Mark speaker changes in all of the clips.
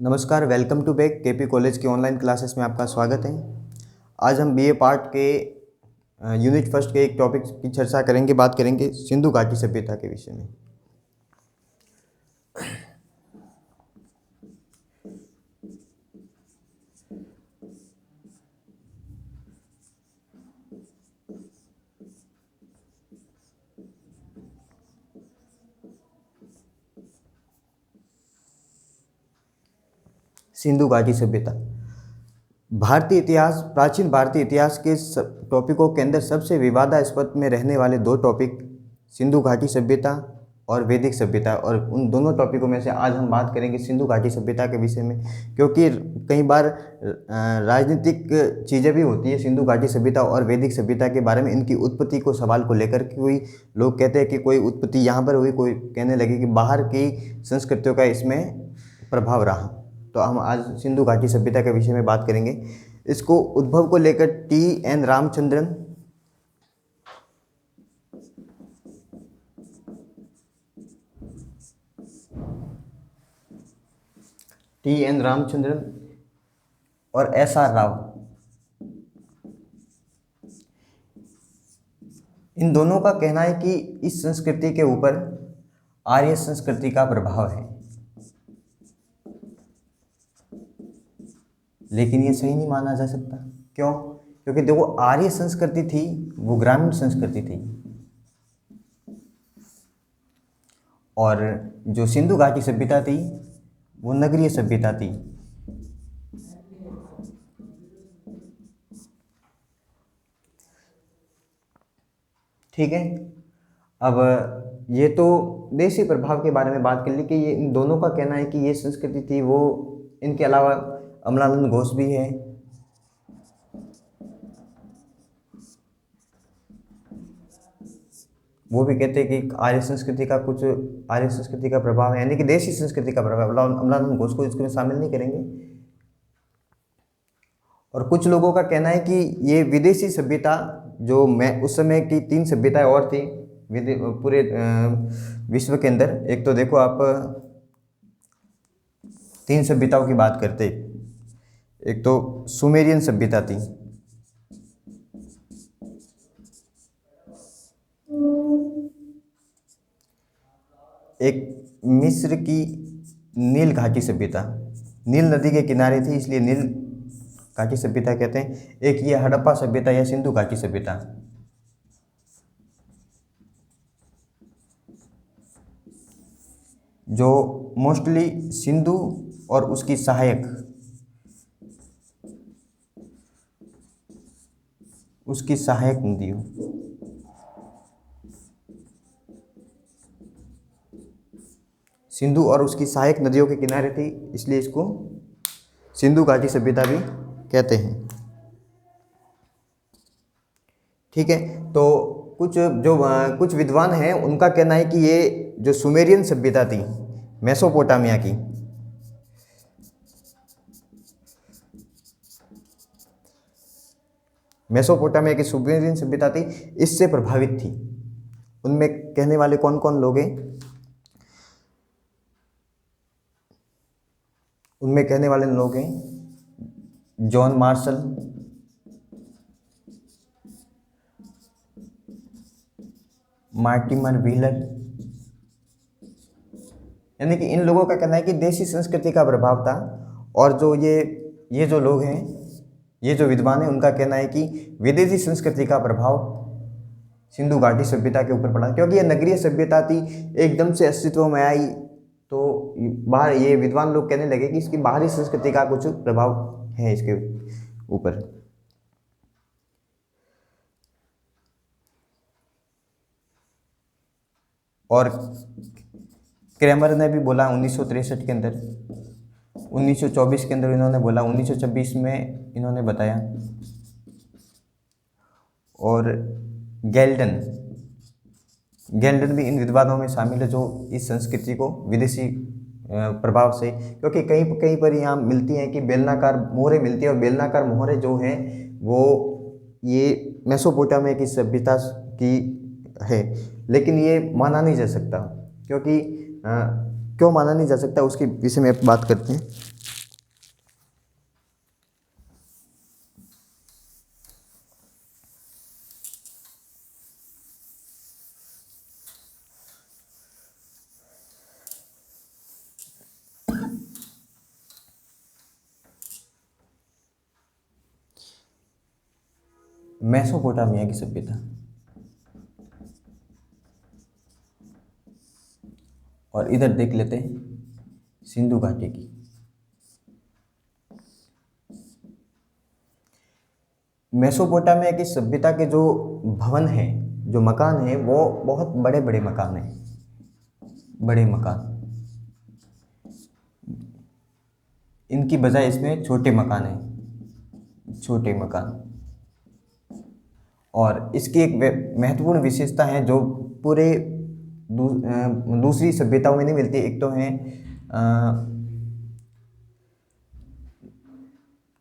Speaker 1: नमस्कार, welcome to back KP college की online classes में आपका स्वागत है। आज हम बीए पार्ट के यूनिट फर्स्ट के एक टॉपिक की चर्चा करेंगे, बात करेंगे सिंधु घाटी सभ्यता के विषय में। सिंधु घाटी सभ्यता भारतीय इतिहास, प्राचीन भारतीय इतिहास के टॉपिकों के अंदर सबसे विवादास्पद में रहने वाले दो टॉपिक सिंधु घाटी सभ्यता और वैदिक सभ्यता, और उन दोनों टॉपिकों में से आज हम बात करेंगे सिंधु घाटी सभ्यता के विषय में, क्योंकि कई बार राजनीतिक चीज़ें भी होती है सिंधु घाटी सभ्यता और वैदिक सभ्यता के बारे में। इनकी उत्पत्ति को सवाल को लेकर कोई लोग कहते हैं कि कोई उत्पत्ति यहाँ पर हुई, कोई कहने लगे कि बाहर की संस्कृतियों का इसमें प्रभाव रहा। तो हम आज सिंधु घाटी सभ्यता के विषय में बात करेंगे। इसको उद्भव को लेकर टी.एन. रामचंद्रन और एस.आर. राव, इन दोनों का कहना है कि इस संस्कृति के ऊपर आर्य संस्कृति का प्रभाव है, लेकिन ये सही नहीं माना जा सकता। क्यों? क्योंकि देखो, आर्य संस्कृति थी वो ग्रामीण संस्कृति थी, और जो सिंधु घाटी सभ्यता थी वो नगरीय सभ्यता थी। ठीक है, अब ये तो देशी प्रभाव के बारे में बात कर ली कि ये इन दोनों का कहना है कि ये संस्कृति थी वो। इनके अलावा अमलानंद घोष भी है, वो भी कहते हैं कि आर्य संस्कृति का प्रभाव है, यानी कि देशी संस्कृति का प्रभाव। अमलानंद घोष को इसमें शामिल नहीं करेंगे। और कुछ लोगों का कहना है कि ये विदेशी सभ्यता, जो मैं उस समय की तीन सभ्यताएं और थी पूरे विश्व के अंदर। एक तो देखो आप, तीन सभ्यताओं की बात करते, एक तो सुमेरियन सभ्यता थी, एक मिस्र की नील घाटी सभ्यता, नील नदी के किनारे थी इसलिए नील घाटी सभ्यता कहते हैं। एक ये हड़प्पा सभ्यता या सिंधु घाटी सभ्यता, जो मोस्टली सिंधु और उसकी सहायक नदियों, सिंधु और उसकी सहायक नदियों के किनारे थी, इसलिए इसको सिंधु घाटी सभ्यता भी कहते हैं। ठीक है, तो कुछ विद्वान हैं, उनका कहना है कि ये जो सुमेरियन सभ्यता थी मेसोपोटामिया की, सुमेरियन सभ्यता थी, इससे प्रभावित थी। उनमें कहने वाले कौन कौन लोग हैं? उनमें कहने वाले लोग हैं जॉन मार्शल, मार्टिमर व्हीलर, यानी कि इन लोगों का कहना है कि देशी संस्कृति का प्रभाव था। और जो ये जो लोग हैं, ये जो विद्वान हैं, उनका कहना है कि विदेशी संस्कृति का प्रभाव सिंधु घाटी सभ्यता के ऊपर पड़ा, क्योंकि ये नगरीय सभ्यता थी, एकदम से अस्तित्व में आई। तो बाहर ये विद्वान लोग कहने लगे कि इसकी बाहरी संस्कृति का कुछ प्रभाव है इसके ऊपर। और क्रेमर ने भी बोला 1963 के अंदर, 1924 के अंदर इन्होंने बोला, 1926 में इन्होंने बताया। और गेल्डन भी इन विद्वानों में शामिल है, जो इस संस्कृति को विदेशी प्रभाव से, क्योंकि कहीं पर यहाँ मिलती हैं कि बेलनाकार मोहरें मिलती है, और बेलनाकार मोहरें जो हैं वो ये मेसोपोटामिया की सभ्यता की है, लेकिन ये माना नहीं जा सकता, क्योंकि क्यों माना नहीं जा सकता, उसके विषय में बात करते हैं। मेसोपोटामिया की सभ्यता और इधर देख लेते हैं सिंधु घाटी की। मेसोपोटामिया की सभ्यता के जो भवन हैं, जो मकान हैं, वो बहुत बड़े बड़े मकान हैं, बड़े मकान। इनकी बजाय इसमें छोटे मकान हैं, छोटे मकान। और इसकी एक महत्वपूर्ण विशेषता है जो पूरे दूसरी सभ्यताओं में नहीं मिलती। एक तो है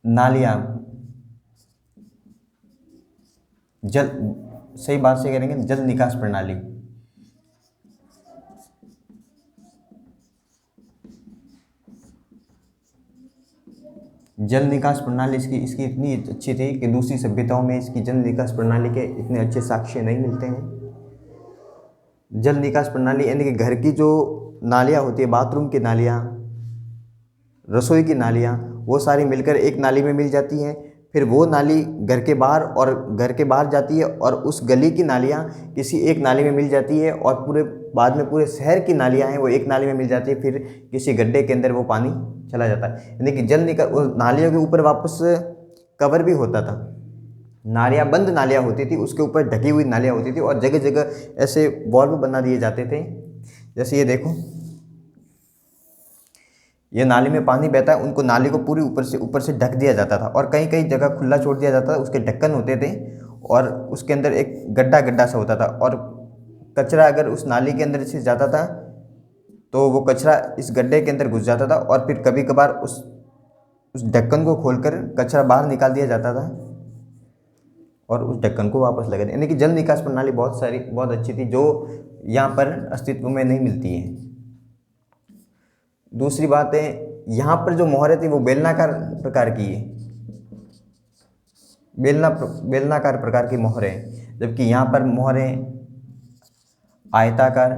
Speaker 1: नालियाँ, जल, सही बात से करेंगे जल निकास प्रणाली। जल निकास प्रणाली इसकी इतनी अच्छी थी कि दूसरी सभ्यताओं में इसकी जल निकास प्रणाली के इतने अच्छे साक्ष्य नहीं मिलते हैं। जल निकास प्रणाली यानी कि घर की जो नालियाँ होती है, बाथरूम की नालियाँ, रसोई की नालियाँ, वो सारी मिलकर एक नाली में मिल जाती हैं। फिर वो नाली घर के बाहर जाती है और उस गली की नालियाँ किसी एक नाली में मिल जाती है और बाद में पूरे शहर की नालियाँ हैं वो एक नाली में मिल जाती है। फिर किसी गड्ढे के अंदर वो पानी चला जाता है। यानी कि जल निकाल, वो नालियों के ऊपर वापस कवर भी होता था। नालियाँ, बंद नालियाँ होती थी, उसके ऊपर ढकी हुई नालियाँ होती थी और जगह जगह ऐसे वॉल्व बना दिए जाते थे। जैसे ये देखो, ये नाली में पानी बहता है, उनको नाली को पूरी ऊपर से ढक दिया जाता था और कई कई जगह खुला छोड़ दिया जाता था। उसके ढक्कन होते थे और उसके अंदर एक गड्ढा सा होता था और कचरा अगर उस नाली के अंदर से जाता था तो वो कचरा इस गड्ढे के अंदर घुस जाता था और फिर कभी कभार उस ढक्कन को खोलकर कचरा बाहर निकाल दिया जाता था और उस ढक्कन को वापस लगा दिया। यानी कि जल निकास प्रणाली बहुत अच्छी थी जो यहाँ पर अस्तित्व में नहीं मिलती है। दूसरी बात है, यहाँ पर जो मोहरें थी वो बेलनाकार प्रकार की है, बेलनाकार प्रकार की मोहरें, जबकि यहाँ पर मोहरें आयताकार,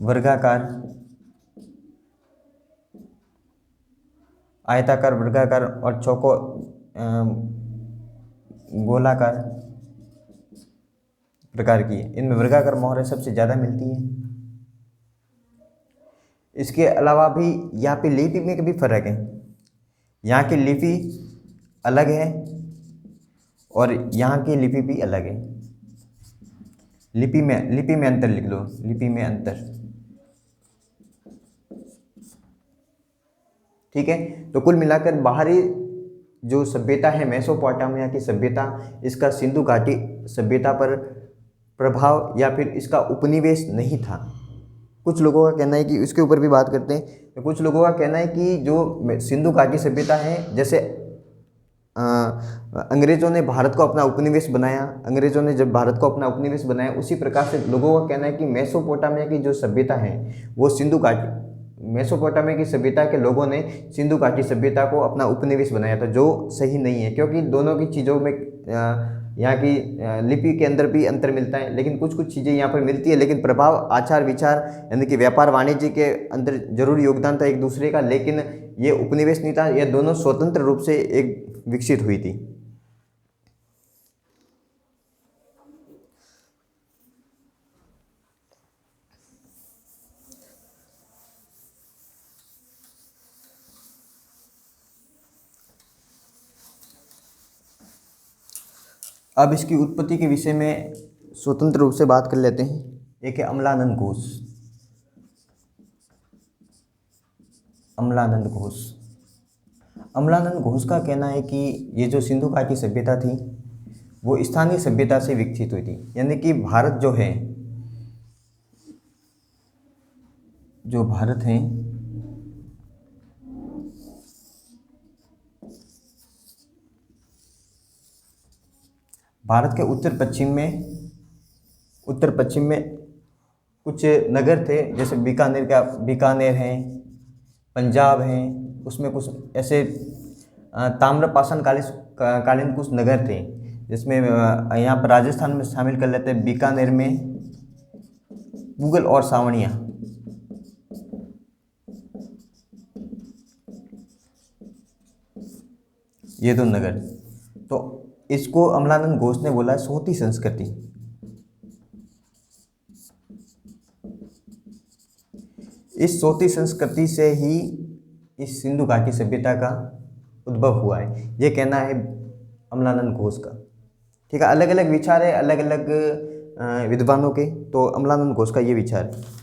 Speaker 1: वर्गाकार, वर्गाकार और गोलाकार प्रकार की है। इनमें वर्गाकार मोहरें सबसे ज़्यादा मिलती हैं। इसके अलावा भी यहाँ पे लिपि में भी फर्क है। यहाँ की लिपि अलग है और यहाँ की लिपि भी अलग है। लिपि में अंतर लिख लो, लिपि में अंतर। ठीक है, तो कुल मिलाकर बाहरी जो सभ्यता है मेसोपोटामिया की सभ्यता, इसका सिंधु घाटी सभ्यता पर प्रभाव या फिर इसका उपनिवेश नहीं था। कुछ लोगों का कहना है कि इसके ऊपर भी बात करते हैं। तो कुछ लोगों का कहना है कि जो सिंधु घाटी सभ्यता है, जैसे अंग्रेज़ों ने भारत को अपना उपनिवेश बनाया, अंग्रेज़ों ने जब भारत को अपना उपनिवेश बनाया, उसी प्रकार से लोगों का कहना है कि मेसोपोटामिया की जो सभ्यता है वो सिंधु घाटी, मेसोपोटामिया की सभ्यता के लोगों ने सिंधु घाटी सभ्यता को अपना उपनिवेश बनाया था, जो सही नहीं है। क्योंकि दोनों की चीज़ों में यहाँ की लिपि के अंदर भी अंतर मिलता है, लेकिन कुछ चीज़ें यहाँ पर मिलती है, लेकिन प्रभाव, आचार विचार यानी कि व्यापार वाणिज्य के अंदर जरूर योगदान था एक दूसरे का, लेकिन ये उपनिवेश नहीं था। ये दोनों स्वतंत्र रूप से एक विकसित हुई थी। अब इसकी उत्पत्ति के विषय में स्वतंत्र रूप से बात कर लेते हैं। एक है अमलानंद घोष। अमलानंद घोष का कहना है कि ये जो सिंधु घाटी सभ्यता थी वो स्थानीय सभ्यता से विकसित हुई थी। यानी कि भारत जो है, जो भारत है, भारत के उत्तर पश्चिम में कुछ नगर थे, जैसे बीकानेर है, पंजाब है, उसमें कुछ ऐसे ताम्रपाषाण कालीन कुछ नगर थे, जिसमें यहाँ पर राजस्थान में शामिल कर लेते हैं बीकानेर में मुगल और सावनिया। ये दो नगर, तो इसको अमलानंद घोष ने बोला सोती संस्कृति। इस सोती संस्कृति से ही इस सिंधु घाटी सभ्यता का उद्भव हुआ है, ये कहना है अमलानंद घोष का। ठीक है, अलग अलग विचार है अलग अलग विद्वानों के, तो अमलानंद घोष का ये विचार है।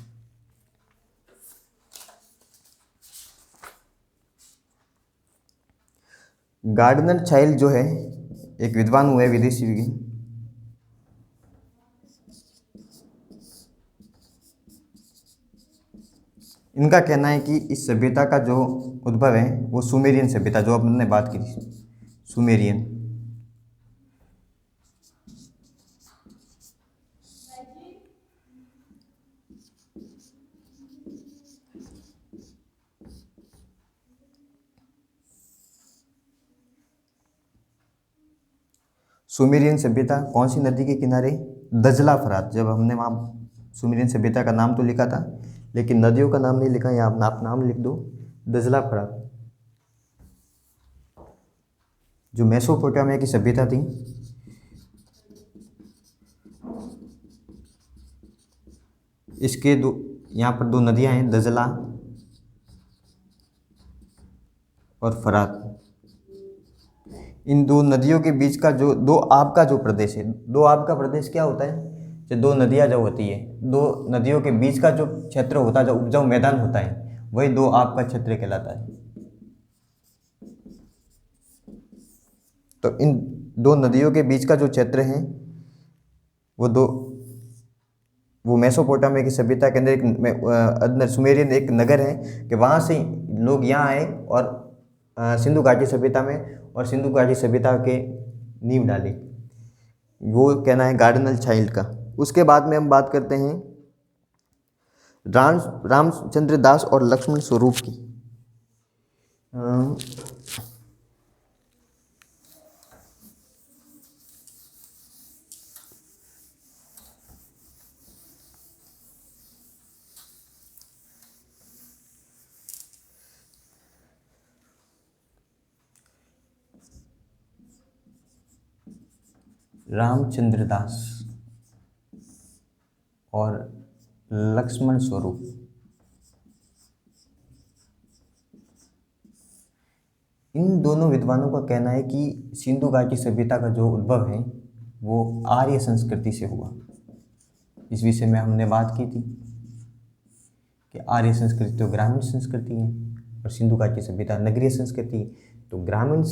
Speaker 1: गार्डनर चाइल्ड जो है एक विद्वान हुए, विदेशी भी। इनका कहना है कि इस सभ्यता का जो उद्भव है वो सुमेरियन सभ्यता, जो हमने बात की थी, सुमेरियन। सुमेरियन सभ्यता कौन सी नदी के किनारे? दजला फरात। जब हमने वहाँ सुमेरियन सभ्यता का नाम तो लिखा था, लेकिन नदियों का नाम नहीं लिखा, यहाँ आप नाम लिख दो, दजला फरात। जो मेसोपोटामिया की सभ्यता थी, इसके दो, यहाँ पर दो नदियाँ हैं, दजला और फरात। इन दो नदियों के बीच का जो दो आब का जो प्रदेश है, दो आब का प्रदेश क्या होता है? जो दो नदियाँ जो होती है, दो नदियों के बीच का जो क्षेत्र होता है, जो उपजाऊ मैदान होता है, वही दो आब का क्षेत्र कहलाता है। तो इन दो नदियों के बीच का जो क्षेत्र है वो मेसोपोटामिया की सभ्यता के अंदर एक सुमेरियन एक नगर है कि वहाँ से लोग यहाँ आए और सिंधु घाटी सभ्यता में, और सिंधु घाटी सभ्यता के नींव डाली। वो कहना है गार्डनर चाइल्ड का। उसके बाद में हम बात करते हैं रामचंद्र दास और लक्ष्मण स्वरूप की। रामचंद्र दास और लक्ष्मण स्वरूप, इन दोनों विद्वानों का कहना है कि सिंधु घाटी सभ्यता का जो उद्भव है वो आर्य संस्कृति से हुआ। इस विषय में हमने बात की थी कि आर्य संस्कृति तो ग्रामीण संस्कृति है और सिंधु घाटी सभ्यता नगरीय संस्कृति। तो ग्रामीण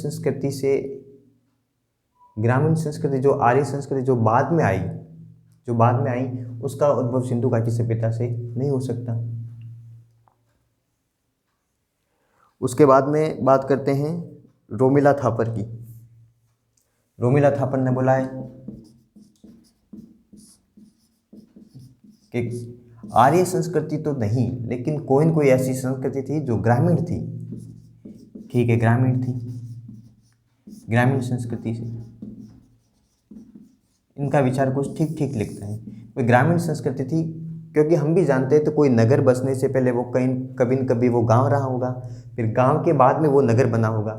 Speaker 1: संस्कृति जो आर्य संस्कृति जो बाद में आई उसका उद्भव सिंधु घाटी सभ्यता से नहीं हो सकता। उसके बाद में बात करते हैं रोमिला थापर की। रोमिला थापर ने बोला है कि आर्य संस्कृति तो नहीं, लेकिन कोई ऐसी संस्कृति थी जो ग्रामीण थी। ठीक है, ग्रामीण थी, ग्रामीण संस्कृति से इनका विचार कुछ ठीक ठीक लिखता है। कोई ग्रामीण संस्कृति थी, क्योंकि हम भी जानते हैं तो कोई नगर बसने से पहले वो कभी न कभी वो गांव रहा होगा, फिर गांव के बाद में वो नगर बना होगा।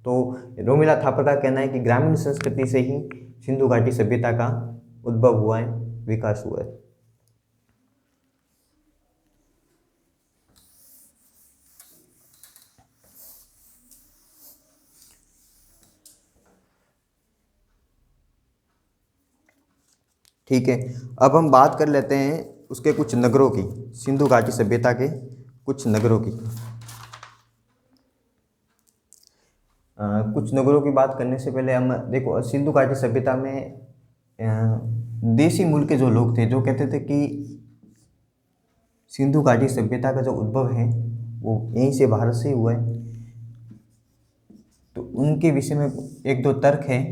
Speaker 1: तो रोमिला थापर का कहना है कि ग्रामीण संस्कृति से ही सिंधु घाटी सभ्यता का उद्भव हुआ है, विकास हुआ है। ठीक है, अब हम बात कर लेते हैं उसके कुछ नगरों की, सिंधु घाटी सभ्यता के कुछ नगरों की। कुछ नगरों की बात करने से पहले हम देखो, सिंधु घाटी सभ्यता में देशी मूल के जो लोग थे, जो कहते थे कि सिंधु घाटी सभ्यता का जो उद्भव है वो यहीं से, भारत से हुआ है। तो उनके विषय में एक दो तर्क हैं।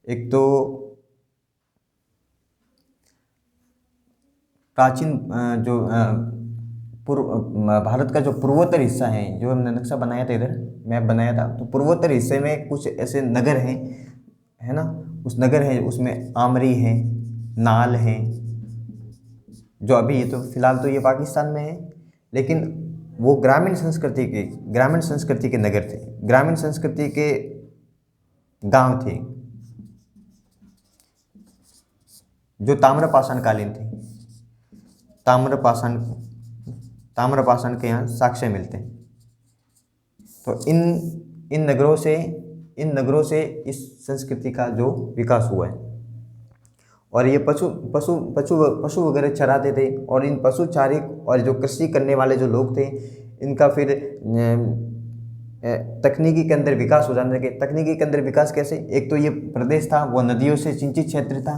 Speaker 1: एक तो प्राचीन भारत का जो पूर्वोत्तर हिस्सा है, जो हमने नक्शा बनाया था, इधर मैप बनाया था, तो पूर्वोत्तर हिस्से में कुछ ऐसे नगर हैं, है ना, उस नगर है उसमें आमरी है, नाल है, जो अभी ये तो फिलहाल तो ये पाकिस्तान में है, लेकिन वो ग्रामीण संस्कृति के नगर थे, ग्रामीण संस्कृति के गांव थे, जो ताम्रपाषाण थे। ताम्रपाषाण के यहाँ साक्ष्य मिलते हैं। तो इन नगरों से इस संस्कृति का जो विकास हुआ है। और ये पशु वगैरह चराते थे, और इन पशु चारिक और जो कृषि करने वाले जो लोग थे, इनका फिर तकनीकी के अंदर विकास हो जाने लगे। तकनीकी के अंदर विकास कैसे? एक तो ये प्रदेश था वो नदियों से सिंचित क्षेत्र था,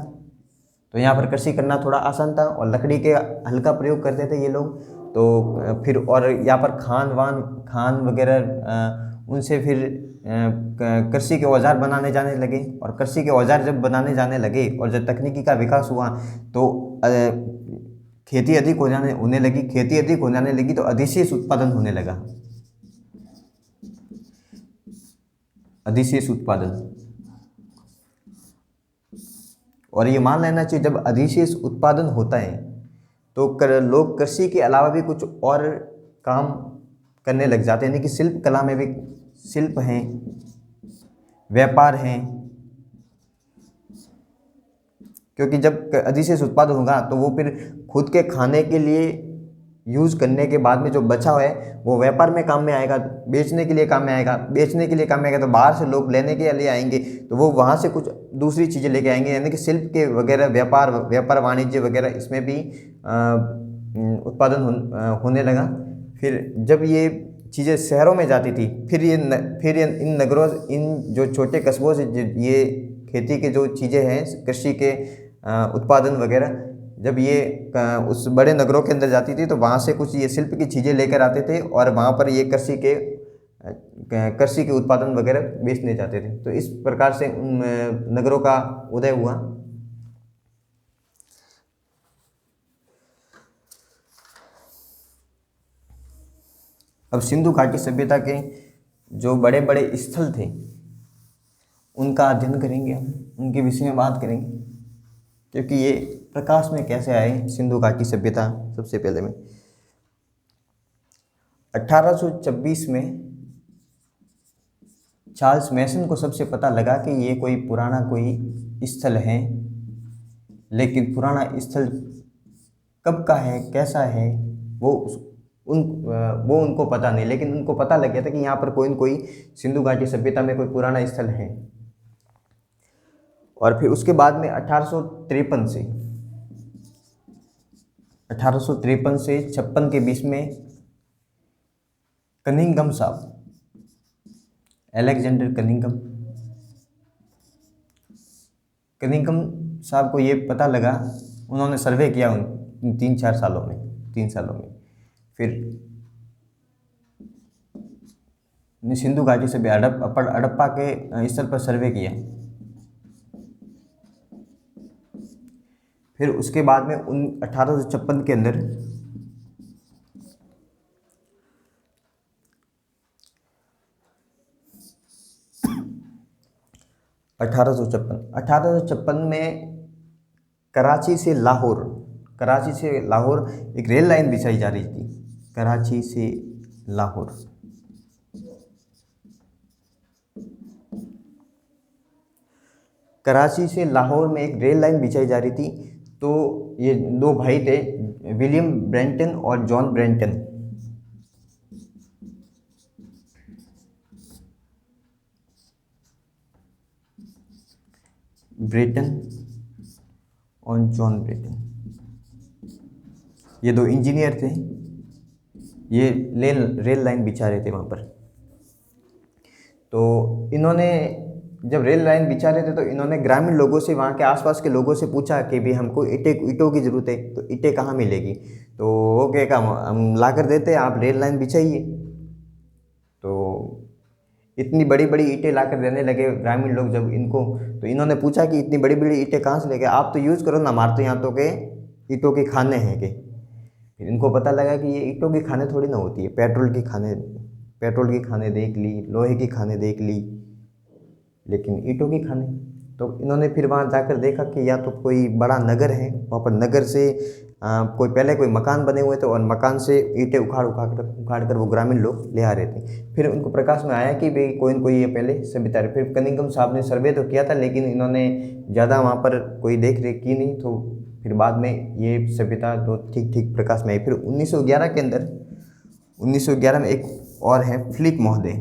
Speaker 1: तो यहाँ पर कृषि करना थोड़ा आसान था, और लकड़ी के हल्का प्रयोग करते थे ये लोग। तो फिर और यहाँ पर खान वगैरह उनसे फिर कृषि के औजार बनाने जाने लगे, और कृषि के औजार जब बनाने जाने लगे और जब तकनीकी का विकास हुआ तो खेती अधिक होने लगी तो अधिशेष उत्पादन होने लगा। अधिशेष उत्पादन, और ये मान लेना चाहिए जब अधिशेष उत्पादन होता है तो लोग कृषि के अलावा भी कुछ और काम करने लग जाते हैं, यानी कि शिल्प कला में भी शिल्प हैं, व्यापार हैं, क्योंकि जब अधिशेष उत्पादन होगा तो वो फिर खुद के खाने के लिए यूज़ करने के बाद में जो बचा हुआ है वो व्यापार में काम में आएगा, बेचने के लिए काम में आएगा, तो बाहर से लोग लेने के लिए आएंगे, तो वो वहाँ से कुछ दूसरी चीज़ें लेके आएंगे, यानी कि शिल्प के वगैरह व्यापार वाणिज्य वगैरह इसमें भी उत्पादन होने लगा। फिर जब ये चीज़ें शहरों में जाती थी, फिर इन जो छोटे कस्बों से ये खेती के जो चीज़ें हैं, कृषि के उत्पादन वगैरह, जब ये उस बड़े नगरों के अंदर जाती थी तो वहाँ से कुछ ये शिल्प की चीज़ें लेकर आते थे, और वहाँ पर ये कृषि के उत्पादन वगैरह बेचने जाते थे। तो इस प्रकार से उन नगरों का उदय हुआ। अब सिंधु घाटी सभ्यता के जो बड़े बड़े स्थल थे उनका अध्ययन करेंगे, हम उनके विषय में बात करेंगे, क्योंकि ये प्रकाश में कैसे आए सिंधु घाटी सभ्यता। सबसे पहले में 1826 में चार्ल्स मैसन को सबसे पता लगा कि ये कोई पुराना कोई स्थल है, लेकिन पुराना स्थल कब का है, कैसा है, वो उनको पता नहीं, लेकिन उनको पता लग गया था कि यहाँ पर कोई न कोई सिंधु घाटी सभ्यता में कोई पुराना स्थल है। और फिर उसके बाद में 1853 से 56 के बीच में कनिंघम साहब, अलेक्जेंडर कनिंघम साहब को ये पता लगा, उन्होंने सर्वे किया उन 3 सालों में, फिर सिंधु घाटी से भी हड़प्पा के स्थल पर सर्वे किया। फिर उसके बाद में 1856 के अंदर अठारह सौ छप्पन में कराची से लाहौर एक रेल लाइन बिछाई जा रही थी। कराची से लाहौर, में एक रेल लाइन बिछाई जा रही थी। तो ये दो भाई थे, विलियम ब्रेंटन और जॉन ब्रेंटन। ये दो इंजीनियर थे, ये रेल लाइन बिछा रहे थे वहाँ पर। तो इन्होंने जब रेल लाइन बिछा रहे थे तो इन्होंने ग्रामीण लोगों से, वहाँ के आसपास के लोगों से पूछा कि भी हमको ईंटों की ज़रूरत है, तो ईंटें कहाँ मिलेगी? तो वो क्या कहा, हम ला कर देते हैं, आप रेल लाइन बिछाइए। तो इतनी बड़ी बड़ी ईंटें ला कर देने लगे ग्रामीण लोग जब इनको, तो इन्होंने पूछा कि इतनी बड़ी बड़ी ईंटें कहाँ से लेके, आप तो यूज़ करो ना, हमारे तो यहाँ तो के ईंटों के खाने हैं कि। फिर इनको पता लगा कि ये ईंटों की खाने थोड़ी ना होती है, पेट्रोल की खाने देख ली, लोहे की खाने देख ली, लेकिन ईंटों की खाने। तो इन्होंने फिर वहाँ जाकर देखा कि या तो कोई बड़ा नगर है, वहाँ पर नगर से कोई मकान बने हुए थे और मकान से ईंटें उखाड़ कर वो ग्रामीण लोग ले आ रहे थे। फिर उनको प्रकाश में आया कि भाई कोई न कोई ये पहले सभ्यता है। फिर कनिंघम साहब ने सर्वे तो किया था, लेकिन इन्होंने ज़्यादा वहाँ पर कोई देख रेख की नहीं, तो फिर बाद में ये सभ्यता तो ठीक ठीक प्रकाश में आई। फिर 1911 के अंदर 1911 में एक और है फिलिप महोदय,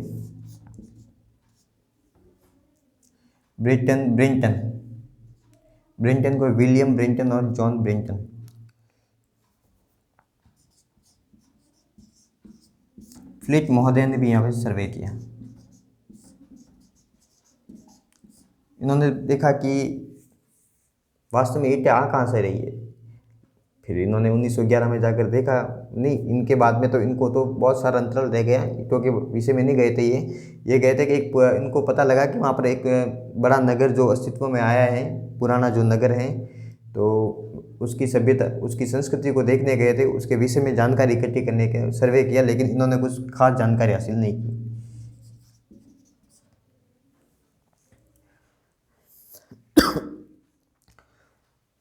Speaker 1: ब्रेंटन को विलियम ब्रेंटन और जॉन ब्रेंटन। फिलिप महोदय ने भी यहाँ पे सर्वे किया। इन्होंने देखा कि वास्तव में ईंटें आ कहाँ से रही है। फिर इन्होंने 1911 में जाकर देखा, नहीं इनके बाद में तो इनको तो बहुत सारा अंतराल रह गया, ईंटों के विषय में नहीं गए थे ये गए थे कि इनको पता लगा कि वहाँ पर एक बड़ा नगर जो अस्तित्व में आया है, पुराना जो नगर है, तो उसकी सभ्यता उसकी संस्कृति को देखने गए थे, उसके विषय में जानकारी इकट्ठी करने के सर्वे किया, लेकिन इन्होंने कुछ खास जानकारी हासिल नहीं की।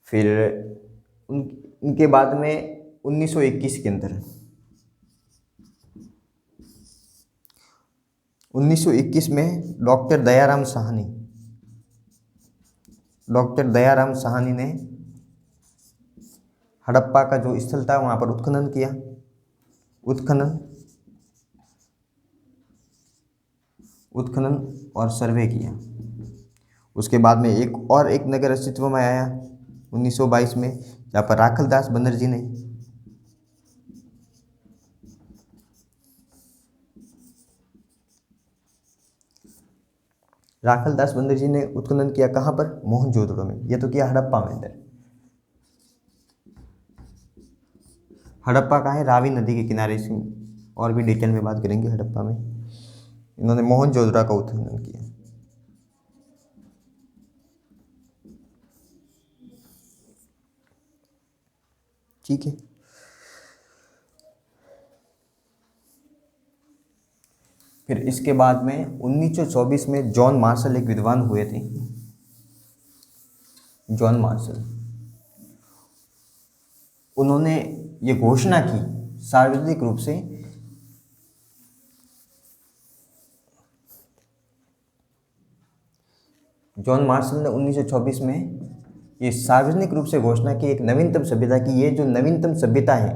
Speaker 1: फिर उनके बाद में 1921 के अंदर 1921 में डॉक्टर दयाराम साहनी ने हड़प्पा का जो स्थल था वहाँ पर उत्खनन और सर्वे किया। उसके बाद में एक नगर अस्तित्व में आया 1922 में, जहाँ पर राखलदास बनर्जी ने उत्खनन किया। कहाँ पर? मोहनजोदड़ो में। ये तो किया हड़प्पा में अंदर। हड़प्पा कहाँ है? रावी नदी के किनारे। से और भी डिटेल में बात करेंगे हड़प्पा में। इन्होंने मोहनजोदड़ो का उत्खनन किया। ठीक है। फिर इसके बाद में 1924 में जॉन मार्शल एक विद्वान हुए थे। जॉन मार्शल, उन्होंने ये घोषणा की सार्वजनिक रूप से जॉन मार्शल ने 1924 में ये सार्वजनिक रूप से घोषणा की एक नवीनतम सभ्यता की। ये जो नवीनतम सभ्यता है,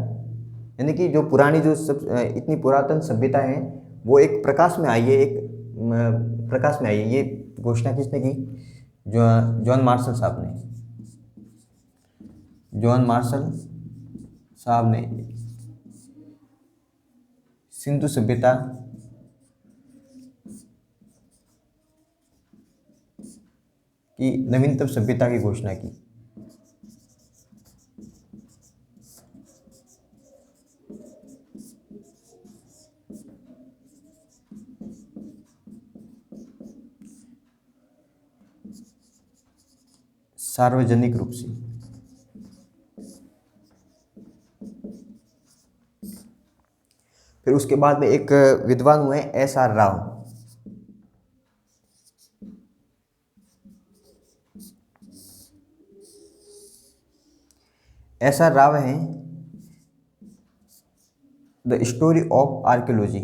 Speaker 1: यानी कि जो पुरानी जो इतनी पुरातन सभ्यता है वो एक प्रकाश में आई है, ये घोषणा किसने की? जॉन मार्शल साहब ने सिंधु सभ्यता की नवीनतम सभ्यता की घोषणा की। सार्वजनिक रूप से। फिर उसके बाद में एक विद्वान हुए SR राव। SR राव हैं the story of archaeology,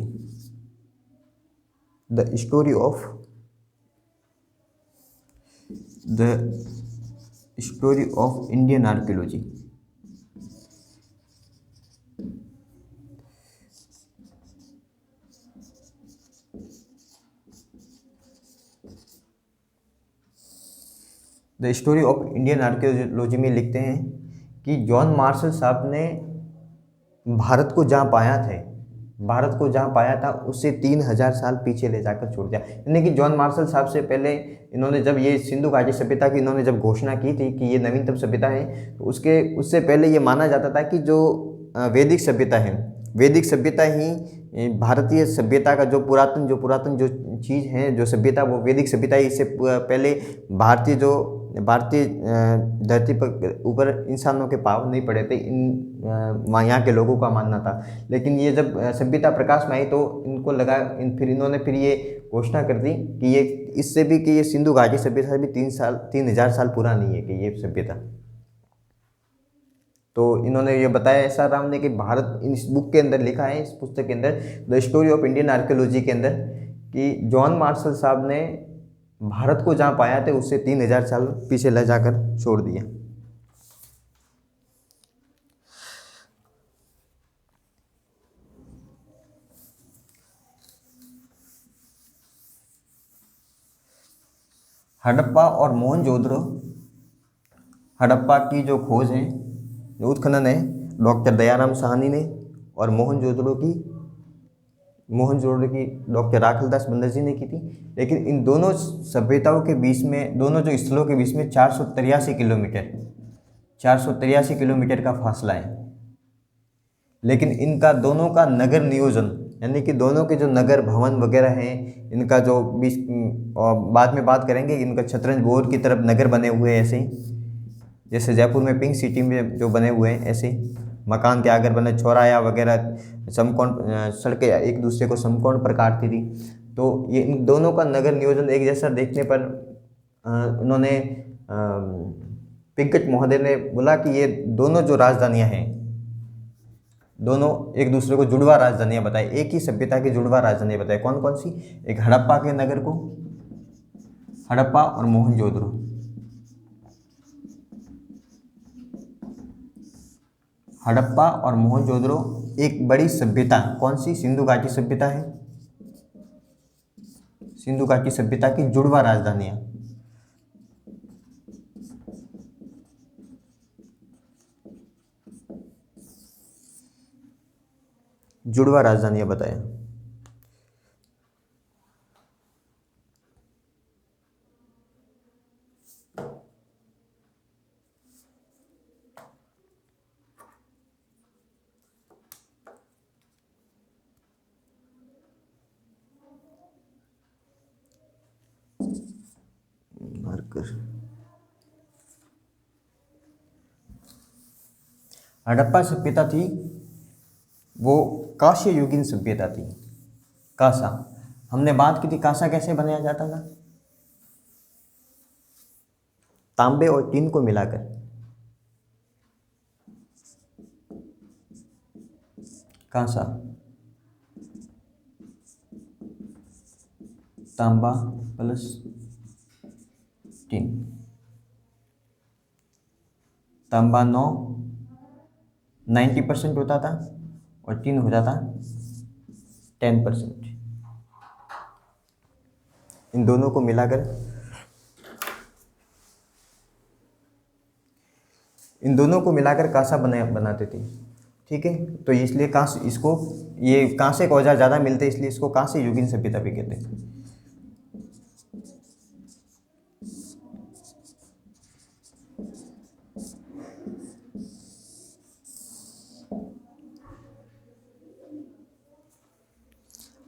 Speaker 1: the story of Indian archaeology. The story of Indian archaeology में लिखते हैं कि जॉन मार्शल साहब ने भारत को जहाँ पाया था उससे 3000 साल पीछे ले जाकर छोड़ दिया। यानी कि जॉन मार्शल साहब से पहले इन्होंने जब ये सिंधु घाटी सभ्यता की इन्होंने जब घोषणा की थी कि ये नवीनतम सभ्यता है, तो उससे पहले ये माना जाता था कि जो वैदिक सभ्यता ही भारतीय सभ्यता का जो पुरातन जो चीज़ है, जो सभ्यता, वो वैदिक सभ्यता है। इससे पहले भारतीय जो भारतीय धरती पर ऊपर इंसानों के पाँव नहीं पड़े थे, वहाँ यहाँ के लोगों का मानना था। लेकिन ये जब सभ्यता प्रकाश में आई तो इनको लगा, फिर इन्होंने फिर ये घोषणा कर दी कि ये इससे भी कि ये सिंधु घाटी सभ्यता भी 3,000 साल पुरानी है कि ये सभ्यता। तो इन्होंने ये बताया SR राव ने कि भारत, इस बुक के अंदर लिखा है, इस पुस्तक के अंदर the story of Indian archaeology के अंदर, कि जॉन मार्शल साहब ने भारत को जहाँ पाया था उससे 3,000 साल पीछे ले जाकर छोड़ दिया। हड़प्पा और मोहनजोदड़ो, हड़प्पा की जो खोज है, जो उत्खनन है, डॉक्टर दयाराम साहनी ने, और मोहनजोदड़ो की डॉक्टर राखलदास बनर्जी ने की थी। लेकिन इन दोनों सभ्यताओं के बीच में, दोनों जो स्थलों के बीच में 483 किलोमीटर का फासला है। लेकिन इनका दोनों का नगर नियोजन, यानी कि दोनों के जो नगर भवन वगैरह हैं, इनका जो बीच, और बाद में बात करेंगे, इनका शतरंज बोर्ड की तरफ नगर बने हुए हैं ऐसे ही, जैसे जयपुर में पिंक सिटी में जो बने हुए हैं ऐसे मकान के आगे बने चौराया वगैरह, समकोण सड़कें एक दूसरे को समकोण पर काटती थी। तो ये इन दोनों का नगर नियोजन एक जैसा देखने पर उन्होंने, पिंकट महोदय ने बोला कि ये दोनों जो राजधानियां हैं, दोनों एक दूसरे को जुड़वा राजधानियां बताए, एक ही सभ्यता की जुड़वा राजधानियां बताए। कौन कौन सी? एक हड़प्पा के नगर को, हड़प्पा और मोहनजोदड़ो। हड़प्पा और मोहनजोदड़ो एक बड़ी सभ्यता, कौन सी? सिंधु घाटी सभ्यता है, सिंधु घाटी सभ्यता की जुड़वा राजधानियां, जुड़वा राजधानियां बताया। हड़प्पा सभ्यता थी वो कांस्य युगीन सभ्यता थी। कांसा, हमने बात की थी कांसा कैसे बनाया जाता था, तांबे और टीन को मिलाकर। कांसा, तांबा प्लस टीन, तांबा 90% होता था और टीन हो जाता 10%। इन दोनों को मिलाकर, कांसा बनाते थे। ठीक है, तो इसलिए कांसे, इसको ये कांसे के औजार ज़्यादा मिलते हैं, इसलिए इसको कांस्य युगीन सभ्यता भी कहते हैं।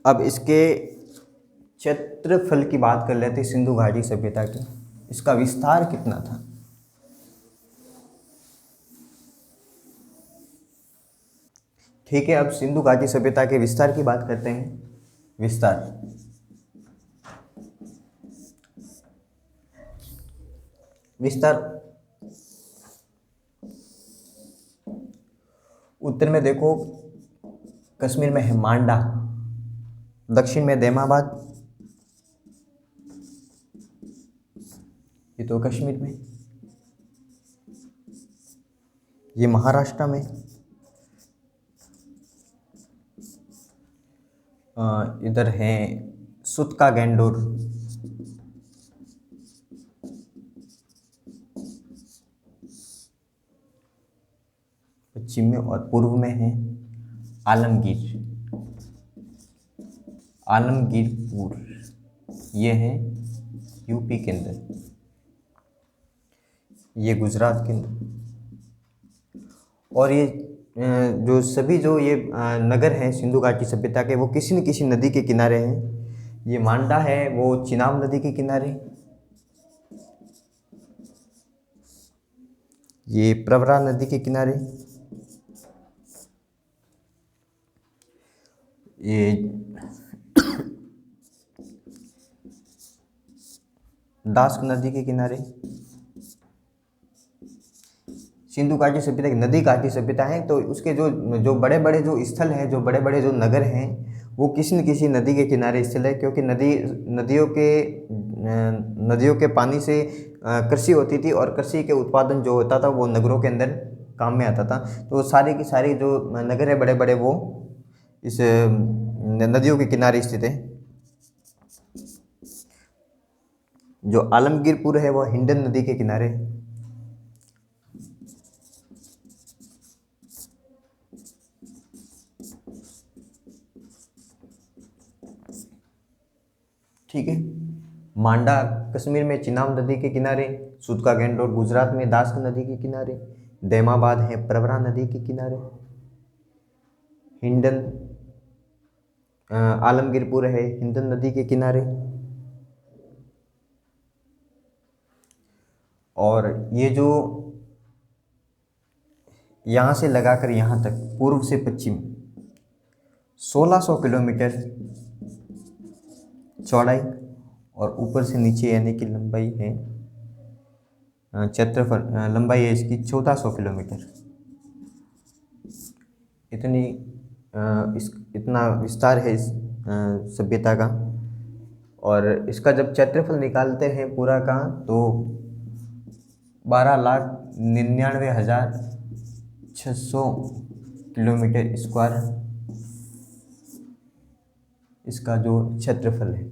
Speaker 1: अब इसके क्षेत्रफल की बात कर लेते हैं, सिंधु घाटी सभ्यता की। इसका विस्तार कितना था? ठीक है, अब सिंधु घाटी सभ्यता के विस्तार की बात करते हैं। विस्तार उत्तर में देखो, कश्मीर में है मांडा, दक्षिण में देमाबाद, ये तो कश्मीर में, ये महाराष्ट्र में, इधर है सुतका गैंडोर, पश्चिम में, और पूर्व में है आलमगीरपुर, ये है यूपी के अंदर, ये गुजरात के अंदर। और ये जो सभी जो ये नगर हैं सिंधु घाटी सभ्यता के, वो किसी न किसी नदी के किनारे हैं। ये मांडा है वो चिनाब नदी के किनारे, ये प्रवरा नदी के किनारे, ये दास्क नदी के किनारे। सिंधु घाटी सभ्यता की नदी घाटी सभ्यता है, तो उसके जो जो बड़े बड़े जो स्थल हैं, जो बड़े बड़े जो नगर हैं, वो किसी न किसी नदी के किनारे स्थित है, क्योंकि नदियों के पानी से कृषि होती थी, और कृषि के उत्पादन जो होता था वो नगरों के अंदर काम में आता था। तो सारी की सारी जो नगर है बड़े बड़े, वो इस नदियों के किनारे स्थित है। जो आलमगीरपुर है वो हिंडन नदी के किनारे। ठीक है। मांडा कश्मीर में चिनाब नदी के किनारे। सूतका गैंडोर गुजरात में दास्क नदी के किनारे। दैमाबाद है प्रवरा नदी के किनारे। हिंडन आलमगीरपुर है हिंडन नदी के किनारे। और ये जो यहाँ से लगाकर यहाँ तक पूर्व से पश्चिम 1600 किलोमीटर चौड़ाई, और ऊपर से नीचे यानी कि लंबाई है, क्षेत्रफल लंबाई है इसकी 1400 किलोमीटर। इतना विस्तार है इस सभ्यता का। और इसका जब क्षेत्रफल निकालते हैं पूरा का, तो 12,99,600 किलोमीटर स्क्वायर इसका जो क्षेत्रफल है।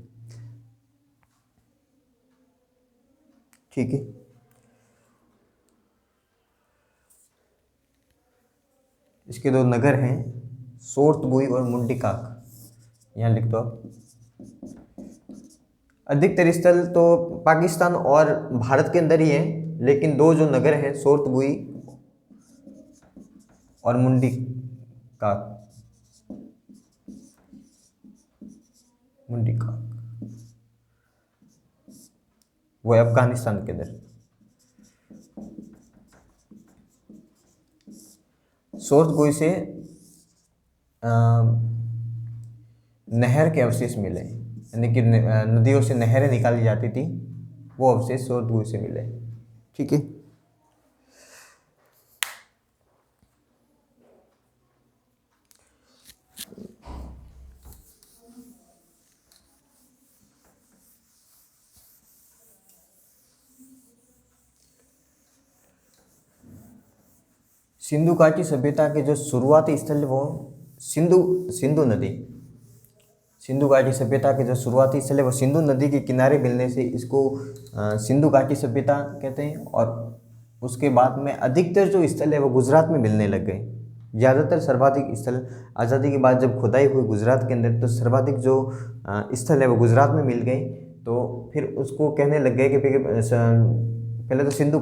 Speaker 1: ठीक है। इसके दो नगर हैं, सोर्तबुई और मुंडिकाक, यहाँ लिख दो आप। अधिकतर स्थल तो पाकिस्तान और भारत के अंदर ही है, लेकिन दो जो नगर हैं सोर्तबुई और मुंडिकाक, वो है अफगानिस्तान के अंदर। सोर्तबुई से नहर के अवशेष मिले, यानी कि नदियों से नहरें निकाली जाती थी, वो अवशेष सोर्तबुई से मिले। ठीक है। सिंधु घाटी सभ्यता के जो शुरुआती स्थल वो सिंधु नदी, सिंधु घाटी सभ्यता के जो शुरुआती स्थल है वो सिंधु नदी के किनारे मिलने से इसको सिंधु घाटी सभ्यता कहते हैं। और उसके बाद में अधिकतर जो स्थल है वो गुजरात में मिलने लग गए। ज़्यादातर सर्वाधिक स्थल आज़ादी के बाद जब खुदाई हुई गुजरात के अंदर, तो सर्वाधिक जो स्थल है वो गुजरात में मिल गए। तो फिर उसको कहने लग गए कि पहले तो सिंधु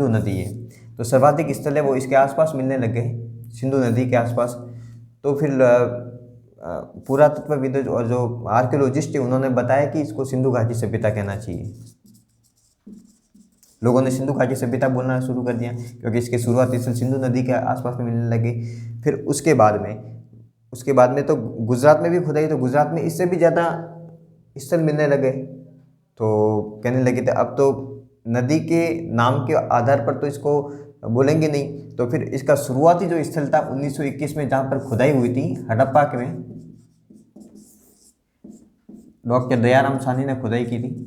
Speaker 1: नदी है, तो सर्वाधिक स्थल है वो इसके आसपास मिलने लग गए, सिंधु नदी के आसपास। तो फिर पुरातत्वविद और जो आर्कियोलॉजिस्ट है उन्होंने बताया कि इसको सिंधु घाटी सभ्यता कहना चाहिए। लोगों ने सिंधु घाटी सभ्यता बोलना शुरू कर दिया, क्योंकि इसके शुरुआती स्थल सिंधु नदी के आसपास में मिलने लगे। फिर उसके बाद में तो गुजरात में भी खुदाई, तो गुजरात में इससे भी ज़्यादा स्थल मिलने लगे। तो कहने लगे थे अब तो नदी के नाम के आधार पर तो इसको बोलेंगे नहीं। तो फिर इसका शुरुआती जो स्थल था 1921 में, जहाँ पर खुदाई हुई थी हड़प्पा में, डॉक्टर दयाराम साहनी ने खुदाई की थी।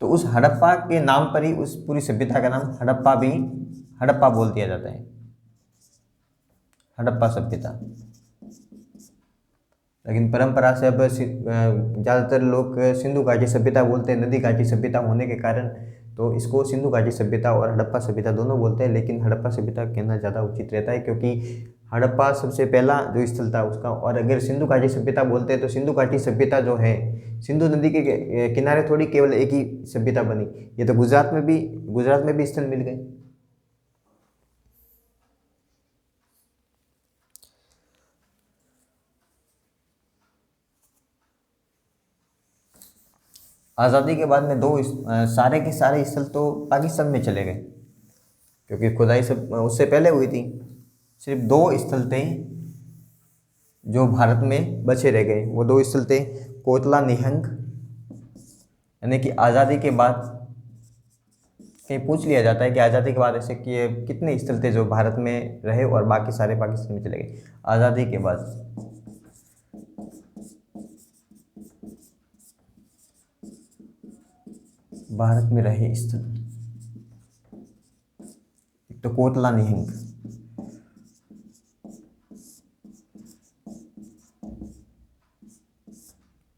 Speaker 1: तो उस हड़प्पा के नाम पर ही उस पूरी सभ्यता का नाम हड़प्पा बोल दिया जाता है, हड़प्पा सभ्यता। लेकिन परंपरा से अब ज़्यादातर लोग सिंधु घाटी सभ्यता बोलते हैं, नदी घाटी सभ्यता होने के कारण। तो इसको सिंधु घाटी सभ्यता और हड़प्पा सभ्यता दोनों बोलते हैं, लेकिन हड़प्पा सभ्यता कहना ज़्यादा उचित रहता है, क्योंकि हड़प्पा सबसे पहला जो स्थल था उसका। और अगर सिंधु घाटी सभ्यता बोलते हैं तो सिंधु घाटी सभ्यता जो है सिंधु नदी के किनारे थोड़ी केवल एक ही सभ्यता बनी, ये तो गुजरात में भी स्थल मिल गए। आज़ादी के बाद में सारे के सारे स्थल तो पाकिस्तान में चले गए, क्योंकि खुदाई सब उससे पहले हुई थी। सिर्फ 2 स्थल थे जो भारत में बचे रह गए। वो 2 स्थल थे कोटला निहंग, यानी कि आज़ादी के बाद कहीं पूछ लिया जाता है कि आज़ादी के बाद ऐसे कितने स्थल थे जो भारत में रहे और बाकी सारे पाकिस्तान में चले गए। आज़ादी के बाद भारत में रहे स्थल, एक तो कोटला निहंग,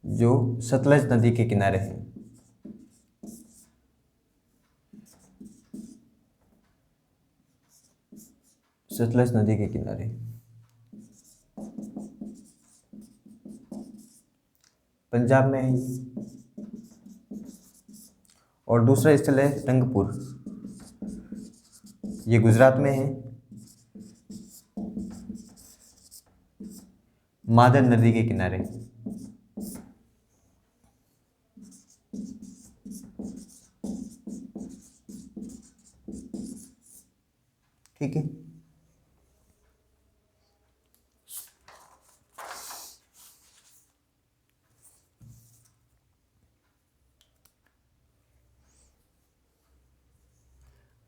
Speaker 1: जो सतलज नदी के किनारे है। सतलज नदी के किनारे पंजाब में है ये। और दूसरा स्थल है रंगपुर, ये गुजरात में है, मादर नदी के किनारे। ठीक है।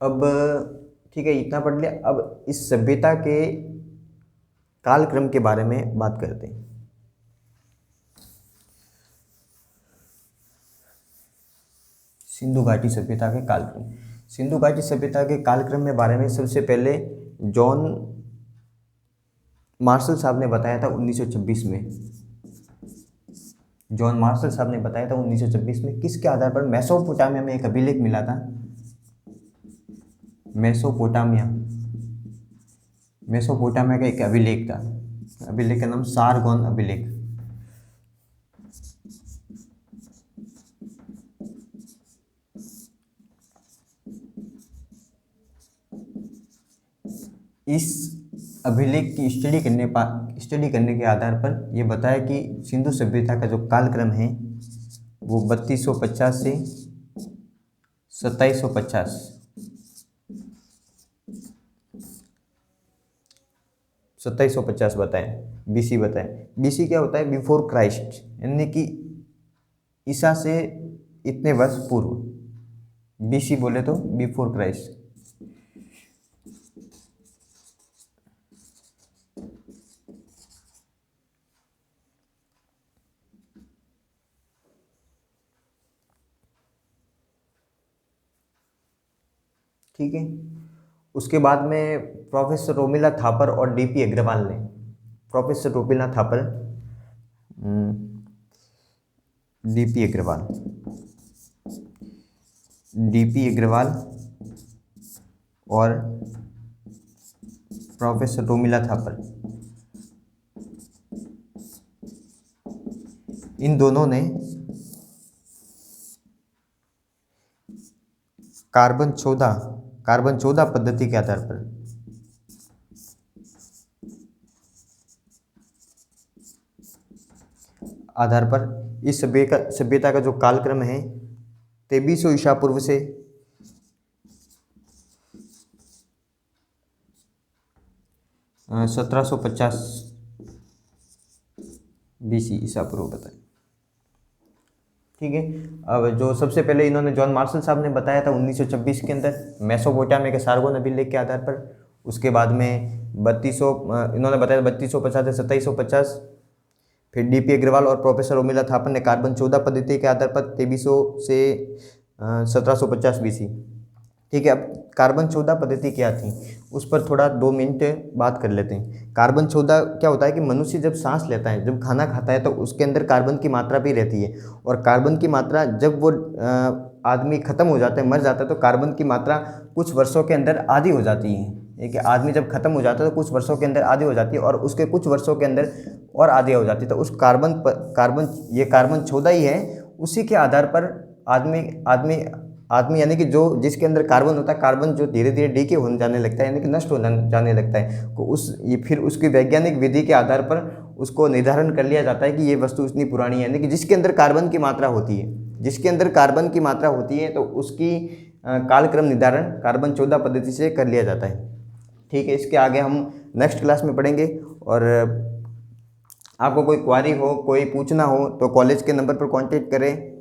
Speaker 1: अब ठीक है, इतना पढ़ लिया। अब इस सभ्यता के कालक्रम के बारे में बात करते हैं। सिंधु घाटी सभ्यता के कालक्रम। सिंधु घाटी सभ्यता के कालक्रम के बारे में सबसे पहले जॉन मार्शल साहब ने बताया था 1926 में। जॉन मार्शल साहब ने बताया था 1926 में। किसके आधार पर? मेसोपोटामिया में एक अभिलेख मिला था। मेसोपोटामिया का एक अभिलेख था। अभिलेख का नाम सारगोन अभिलेख। इस अभिलेख की स्टडी करने के आधार पर यह बताया कि सिंधु सभ्यता का जो कालक्रम है वो 3250 से 2750 2750 बताएं, BC बताएं। BC क्या होता है? बिफोर क्राइस्ट, यानी कि ईसा से इतने वर्ष पूर्व। BC बोले तो बिफोर क्राइस्ट। ठीक है। उसके बाद में प्रोफेसर रोमिला थापर और DP अग्रवाल ने, प्रोफेसर रोमिला थापर, DP अग्रवाल और प्रोफेसर रोमिला थापर, इन दोनों ने कार्बन 14 पद्धति के आधार पर इस सभ्यता का जो कालक्रम है 2300 ईसा पूर्व से 1750 BC ईसा पूर्व बताए। ठीक है। अब जो सबसे पहले इन्होंने जॉन मार्शल साहब ने बताया था 1926 के अंदर मेसोपोटामिया के सारगोन अभिलेख के आधार पर। उसके बाद में इन्होंने बताया 3250 से 2750। फिर DP अग्रवाल और प्रोफेसर रोमिला थापर ने कार्बन 14 पद्धति के आधार पर 2300 से 1750 BC। ठीक है। अब कार्बन 14 पद्धति क्या थी उस पर थोड़ा 2 मिनट बात कर लेते हैं। कार्बन 14 क्या होता है कि मनुष्य जब सांस लेता है, जब खाना खाता है, तो उसके अंदर कार्बन की मात्रा भी रहती है। और कार्बन की मात्रा जब वो आदमी ख़त्म हो जाता है, मर जाता है, तो कार्बन की मात्रा कुछ वर्षों के अंदर आधी हो जाती है। एक आदमी जब ख़त्म हो जाता है तो कुछ वर्षों के अंदर आधी हो जाती है और उसके कुछ वर्षों के अंदर और आधी हो जाती है। तो उस कार्बन 14 ही है। उसी के आधार पर आदमी यानी कि जिसके अंदर कार्बन होता है, कार्बन जो धीरे धीरे डीके होने जाने लगता है, यानी कि नष्ट हो जाने लगता है, तो फिर उसकी वैज्ञानिक विधि के आधार पर उसको निर्धारण कर लिया जाता है कि ये वस्तु इतनी पुरानी है, यानी कि जिसके अंदर कार्बन की मात्रा होती है, जिसके अंदर कार्बन की मात्रा होती है तो उसकी कालक्रम निर्धारण कार्बन 14 पद्धति से कर लिया जाता है। ठीक है, इसके आगे हम नेक्स्ट क्लास में पढ़ेंगे। और आपको कोई क्वारी हो, कोई पूछना हो तो कॉलेज के नंबर पर कांटेक्ट करें।